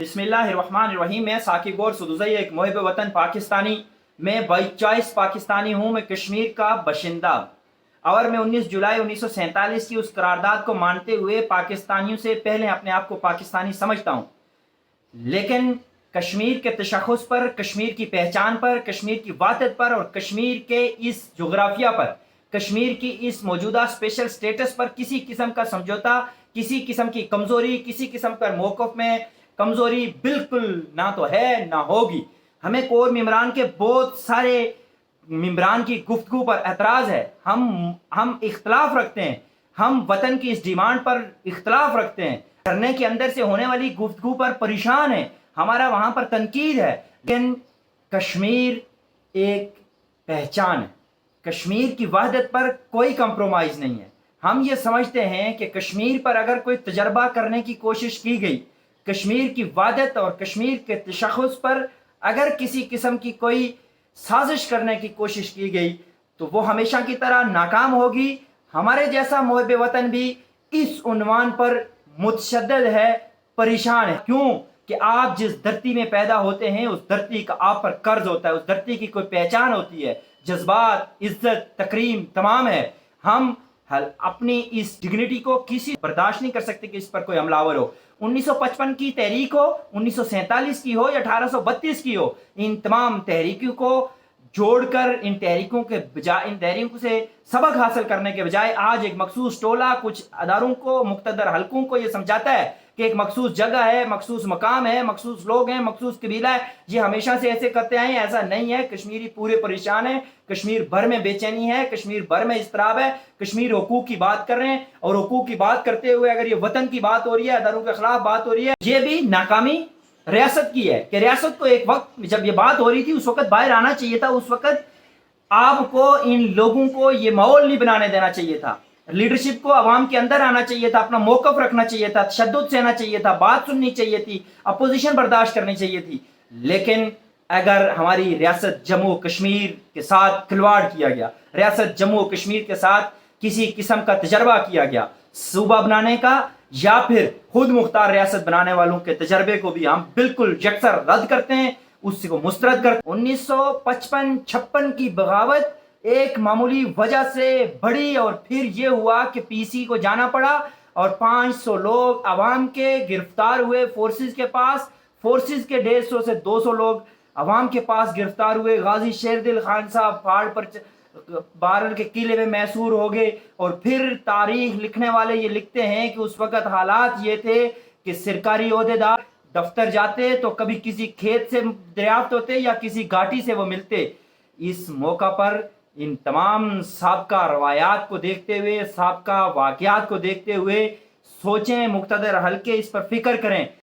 बिस्मिल्लाहिर्रहमानिर्रहीम। मैं साकिब गौर सदुज़ई, एक मुहिब वतन पाकिस्तानी। मैं बाई चॉइस पाकिस्तानी हूँ। मैं कश्मीर का बशिंदा और मैं 19 जुलाई 1947 की उस करारदाद को मानते हुए पाकिस्तानियों से पहले अपने आप को पाकिस्तानी समझता हूँ। लेकिन कश्मीर के तशख़्ख़ुस पर, कश्मीर की पहचान पर, कश्मीर की वातत पर और कश्मीर के इस जोग्राफिया पर, कश्मीर की इस मौजूदा स्पेशल स्टेटस पर किसी किस्म का समझौता, किसी किस्म की कमज़ोरी, किसी किस्म का मौक़िफ़ में कमज़ोरी बिल्कुल ना तो है ना होगी। हमें कोर मेंबरान के बहुत सारे मेंबरान की गुफ्तगू पर एतराज़ है। हम इख्तलाफ रखते हैं, हम वतन की इस डिमांड पर इख्तलाफ रखते हैं, करने के अंदर से होने वाली गुफ्तगू पर परेशान है, हमारा वहाँ पर तनकीद है। लेकिन कश्मीर एक पहचान है, कश्मीर की वहदत पर कोई कंप्रोमाइज़ नहीं है। हम ये समझते हैं कि कश्मीर पर अगर कोई तजर्बा करने की कोशिश की गई, कश्मीर की वहदत और कश्मीर के तशख़्ख़ुस पर अगर किसी किस्म की कोई साजिश करने की कोशिश की गई तो वो हमेशा की तरह नाकाम होगी। हमारे जैसा मुहिब वतन भी इस उन्वान पर मुतशद्दद है, परेशान है। क्यों कि आप जिस धरती में पैदा होते हैं उस धरती का आप पर कर्ज होता है, उस धरती की कोई पहचान होती है, जज्बात, इज्जत, तकरीम तमाम है। हम अपनी इस डिग्निटी को किसी बर्दाश्त नहीं कर सकते कि इस पर कोई हमलावर हो। 1955 की तहरीक हो, 1947 की हो या 1832 की हो, इन तमाम तहरीकों को जोड़कर इन तहरीकों से सबक हासिल करने के बजाय आज एक मखसूस टोला कुछ अदारों को, मुक्तदर हलकों को ये समझाता है कि एक मखसूस जगह है, मखसूस मकाम है, मखसूस लोग हैं, मखसूस कबीला है, ये हमेशा से ऐसे करते आए हैं। ऐसा नहीं है। कश्मीरी पूरे परेशान है, कश्मीर भर में बेचैनी है, कश्मीर भर में इस्तराब है। कश्मीर हुकूक की बात कर रहे हैं और हुकूक की बात करते हुए अगर ये वतन की बात हो रही है, अदारों के खिलाफ बात हो रही है, ये भी नाकामी रियासत की है कि रियासत को एक वक्त जब ये बात हो रही थी उस वक्त बाहर आना चाहिए था। उस वक्त आपको इन लोगों को ये माहौल नहीं बनाने देना चाहिए था। लीडरशिप को अवाम के अंदर आना चाहिए था, अपना मौकफ रखना चाहिए था, तशद्दुद सहना चाहिए था, बात सुननी चाहिए थी, अपोजिशन बर्दाश्त करनी चाहिए थी। लेकिन अगर हमारी रियासत जम्मू कश्मीर के साथ खिलवाड़ किया गया, रियासत जम्मू कश्मीर के साथ किसी किस्म का तजर्बा किया गया सूबा बनाने का या फिर खुद मुख्तार रियासत बनाने वालों के तजर्बे को भी हम बिल्कुल यकसर रद्द करते हैं, उसको मुस्तरद करते हैं। 1955-56 की बगावत एक मामूली वजह से बढ़ी और फिर ये हुआ कि पीसी को जाना पड़ा और 500 लोग अवाम के गिरफ्तार हुए फोर्सेस के पास। फोर्सेस के 150 से 200 लोग अवाम के पास गिरफ्तार हुए। गाजी शेरदिल खान साहब पहाड़ पर बारल के किले में मैसूर हो गए। और फिर तारीख लिखने वाले ये लिखते हैं कि उस वक्त हालात ये थे कि सरकारी ओहदेदार दफ्तर जाते तो कभी किसी खेत से दरियाफ्त होते या किसी घाटी से वो मिलते। इस मौका पर इन तमाम साबका रवायात को देखते हुए, साबका वाक़यात को देखते हुए सोचें, मुक़्तदर हल्के इस पर फिक्र करें